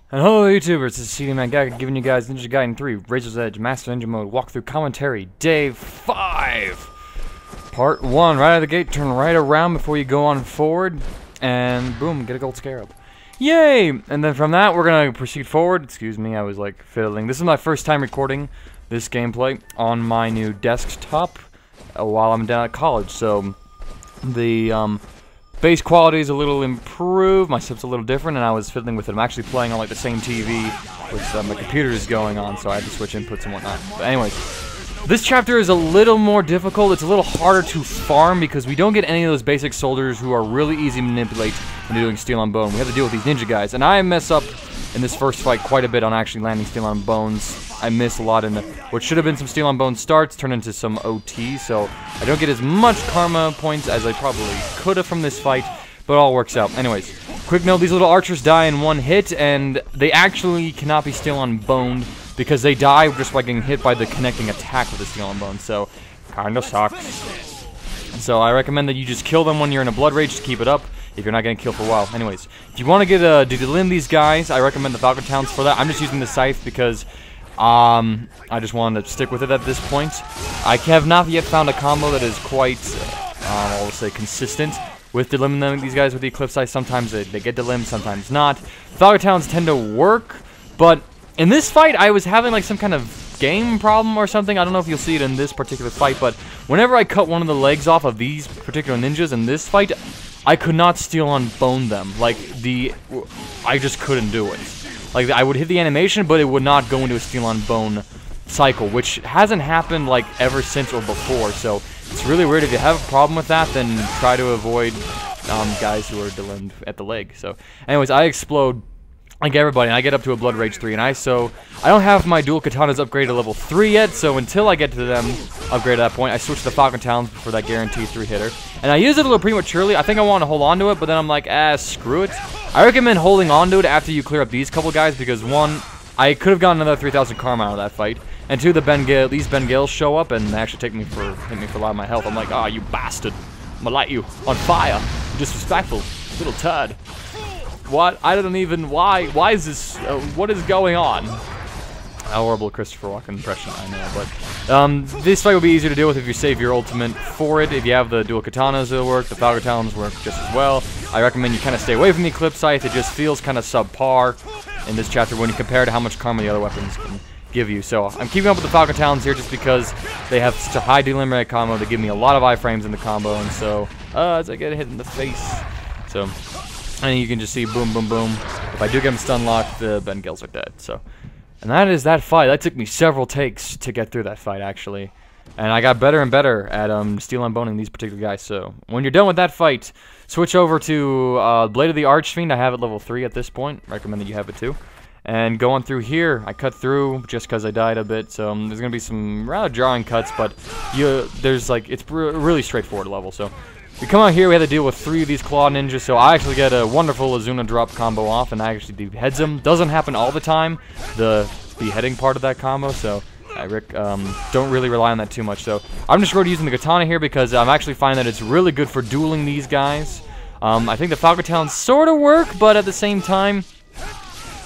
And hello YouTubers, this is CD Man Gaiden giving you guys Ninja Gaiden 3 Razor's Edge Master Ninja Mode walkthrough commentary, day 5! Part 1, right out of the gate, turn right around before you go on forward, and boom, get a gold scarab. Yay! And then from that, we're gonna proceed forward. Excuse me, I was like fiddling. This is my first time recording this gameplay on my new desktop while I'm down at college, so the base quality is a little improved, my setup's a little different, and I was fiddling with it. I'm actually playing on like the same TV, which my computer is going on, so I had to switch inputs and whatnot. But anyways, this chapter is a little more difficult. It's a little harder to farm because we don't get any of those basic soldiers who are really easy to manipulate when doing Steel on Bone. We have to deal with these ninja guys, and I mess up in this first fight quite a bit on actually landing Steel on Bones. I miss a lot in what should have been some Steel on Bone starts, turned into some OT, so I don't get as much karma points as I probably could have from this fight, but it all works out. Anyways, quick note, these little archers die in one hit, and they actually cannot be Steel on Boned because they die just by getting hit by the connecting attack with the Steel on Bone, so kinda sucks. So I recommend that you just kill them when you're in a blood rage to keep it up, if you're not getting killed for a while. Anyways, if you want to get to delim these guys, I recommend the Falcon Towns for that. I'm just using the scythe because I just wanted to stick with it at this point. I have not yet found a combo that is quite, I'll say, consistent with delimbing these guys with the Eclipse Ice. Sometimes they get delimbed, sometimes not. Falcon Towns tend to work, but in this fight, I was having like some kind of game problem or something. I don't know if you'll see it in this particular fight, but whenever I cut one of the legs off of these particular ninjas in this fight, I could not Steel on Bone them. Like, I just couldn't do it. Like, I would hit the animation, but it would not go into a Steel on Bone cycle, which hasn't happened, like, ever since or before, so it's really weird. If you have a problem with that, then try to avoid guys who are delimbed at the leg. So, anyways, I explode like everybody, and I get up to a Blood Rage 3, and I don't have my dual katanas upgraded to level 3 yet, so until I get to them upgrade at that point, I switch to the Falcon Talons for that guaranteed 3-hitter. And I use it a little prematurely. I think I want to hold on to it, but then I'm like, screw it. I recommend holding on to it after you clear up these couple guys, because one, I could have gotten another 3,000 karma out of that fight, and two, these Ben Gales show up, and they actually hit me for a lot of my health. I'm like, you bastard. I'm gonna light you on fire. You're disrespectful. Little turd. What? I don't even... Why is this... what is going on? A horrible Christopher Walken impression, I know, but... this fight will be easier to deal with if you save your ultimate for it. If you have the dual katanas, it'll work. The Falcon Talons work just as well. I recommend you kind of stay away from the Eclipse Scythe. It just feels kind of subpar in this chapter when you compare to how much karma the other weapons can give you. So, I'm keeping up with the Falcon Talons here just because they have such a high delim rate combo. They give me a lot of iframes in the combo, and so... as I get hit in the face. So... and you can just see boom, boom, boom. If I do get him stun locked, the Ben Gales are dead. So, and that is that fight. That took me several takes to get through that fight, actually. And I got better and better at Steel on Boning these particular guys. So, when you're done with that fight, switch over to Blade of the Archfiend. I have it level 3 at this point. Recommend that you have it too. And going through here, I cut through just because I died a bit. So, there's going to be some rather jarring cuts, but there's like, it's really straightforward level. So, we come out here, we had to deal with 3 of these Claw Ninjas, so I actually get a wonderful Azuna drop combo off, and I actually beheads him. Doesn't happen all the time, the beheading part of that combo, so I don't really rely on that too much. So I'm just going to using the Katana here because I'm actually finding that it's really good for dueling these guys. I think the Falcon Talons sort of work, but at the same time,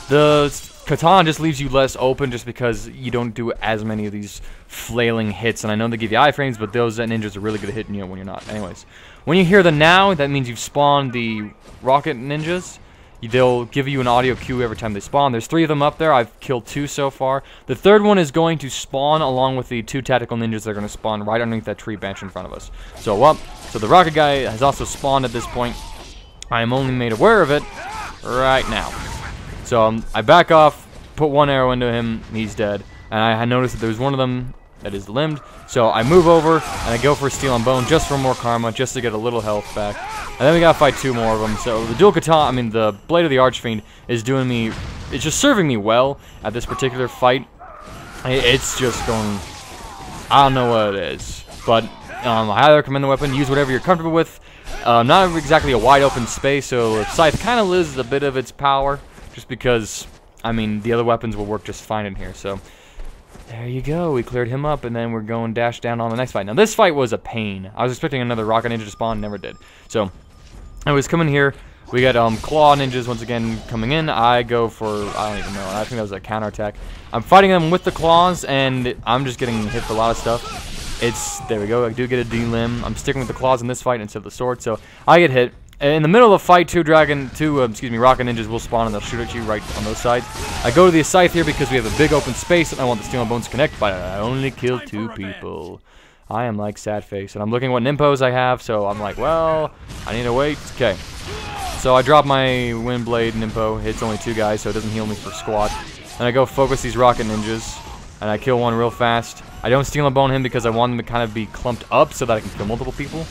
the Katana just leaves you less open just because you don't do as many of these flailing hits. And I know they give you iframes, but those ninjas are really good at hitting you when you're not. Anyways, when you hear the now, that means you've spawned the rocket ninjas. They'll give you an audio cue every time they spawn. There's 3 of them up there. I've killed 2 so far. The third one is going to spawn along with the 2 tactical ninjas that are going to spawn right underneath that tree branch in front of us. So the rocket guy has also spawned at this point. I am only made aware of it right now. So I back off, put 1 arrow into him, he's dead. And I noticed that there's one of them that is limbed. So I move over, and I go for a Steel on Bone just for more karma, just to get a little health back. And then we gotta fight 2 more of them. So the dual katana, the Blade of the Archfiend is doing me, it's just serving me well at this particular fight. It's just going, I don't know what it is. But I highly recommend the weapon. Use whatever you're comfortable with. Not exactly a wide open space, so Scythe kind of loses a bit of its power. Just because, the other weapons will work just fine in here, so... there you go, we cleared him up, and then we're going dash down on the next fight. Now, this fight was a pain. I was expecting another Rocket Ninja to spawn, never did. So, I was coming here, We got claw ninjas once again coming in. I go for, I don't even know, I think that was a counterattack. I'm fighting them with the claws, and I'm just getting hit for a lot of stuff. There we go, I do get a D-limb. I'm sticking with the claws in this fight instead of the sword, so I get hit. In the middle of the fight, two rocket ninjas will spawn and they'll shoot at you right on those sides. I go to the scythe here because we have a big open space and I want the steel and bones to connect, but I only killed 2 people. I am like sad face, and I'm looking at what nimpos I have, so I'm like, well, I need to wait. Okay, so I drop my Windblade Nimpo. Hits only 2 guys, so it doesn't heal me for squat. And I go focus these rocket ninjas, and I kill one real fast. I don't steel and bone him because I want him to kind of be clumped up so that I can kill multiple people.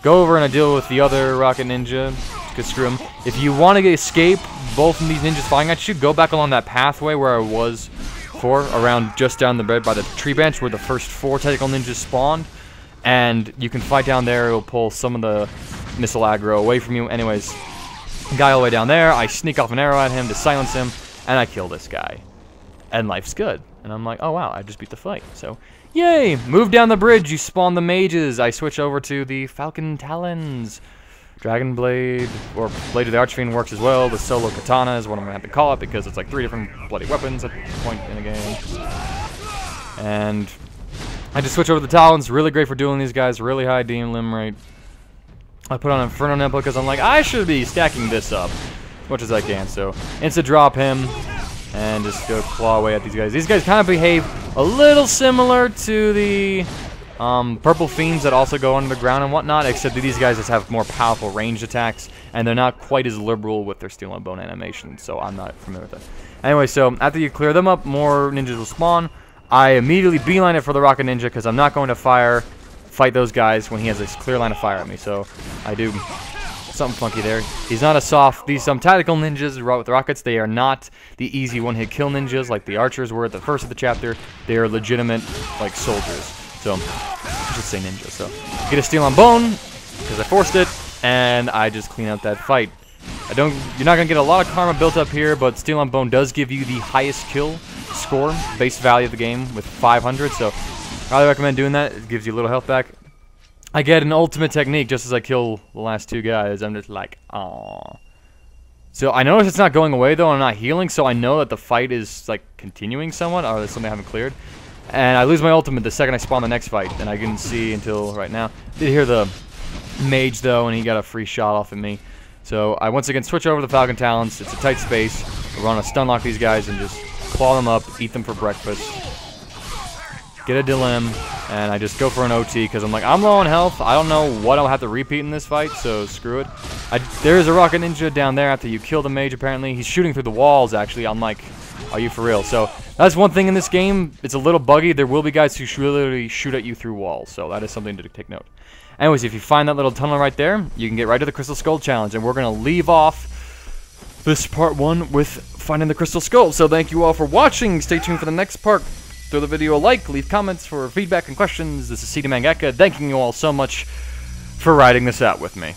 Go over and I deal with the other rocket ninja. Just screw him. If you want to escape both of these ninjas flying at you, go back along that pathway where I was around just down the bed by the tree bench where the first 4 tentacle ninjas spawned. And you can fight down there. It'll pull some of the missile aggro away from you. Anyways, guy all the way down there. I sneak off an arrow at him to silence him, and I kill this guy. And life's good. And I'm like, oh wow, I just beat the fight. So, yay! Move down the bridge, you spawn the mages. I switch over to the Falcon Talons. Dragon Blade, or Blade of the Archfiend works as well. The Solo Katana is what I'm going to have to call it because it's like 3 different bloody weapons at this point in the game. And I just switch over to the Talons. Really great for dueling these guys. Really high DM limb rate. I put on Inferno Nimpo because I'm like, I should be stacking this up as much as I can. So, insta-drop him. And just go claw away at these guys. These guys kind of behave a little similar to the purple fiends that also go underground and whatnot, except that these guys just have more powerful ranged attacks, and they're not quite as liberal with their steel and bone animation, so I'm not familiar with that. Anyway, so after you clear them up, more ninjas will spawn. I immediately beeline it for the rocket ninja because I'm not going to fight those guys when he has a clear line of fire at me, so I do something funky there. He's not a soft. These tactical ninjas with rockets, they are not the easy one-hit kill ninjas like the archers were at the first of the chapter. They are legitimate like soldiers. So I should say ninja. So get a steel on bone because I forced it, and I just clean out that fight. You're not gonna get a lot of karma built up here, but steel on bone does give you the highest kill score base value of the game with 500. So I highly recommend doing that. It gives you a little health back. I get an ultimate technique just as I kill the last 2 guys. I'm just like, aww. So I notice it's not going away though, I'm not healing, so I know that the fight is like continuing somewhat, or there's something I haven't cleared. And I lose my ultimate the second I spawn the next fight, and I can see until right now. Did hear the mage though, and he got a free shot off at me. So I once again switch over to the Falcon Talons. It's a tight space. We're gonna stun lock these guys and just claw them up, eat them for breakfast. Get a dilim, and I just go for an OT because I'm like, I'm low on health. I don't know what I'll have to repeat in this fight, so screw it. There is a rocket ninja down there after you kill the mage, apparently. He's shooting through the walls, actually. I'm like, are you for real? So that's one thing in this game. It's a little buggy. There will be guys who literally shoot at you through walls, so that is something to take note. Anyways, if you find that little tunnel right there, you can get right to the Crystal Skull Challenge, and we're going to leave off this part 1 with finding the Crystal Skull. So thank you all for watching. Stay tuned for the next part. Throw the video a like, leave comments for feedback and questions. This is CD Mangaka, thanking you all so much for riding this out with me.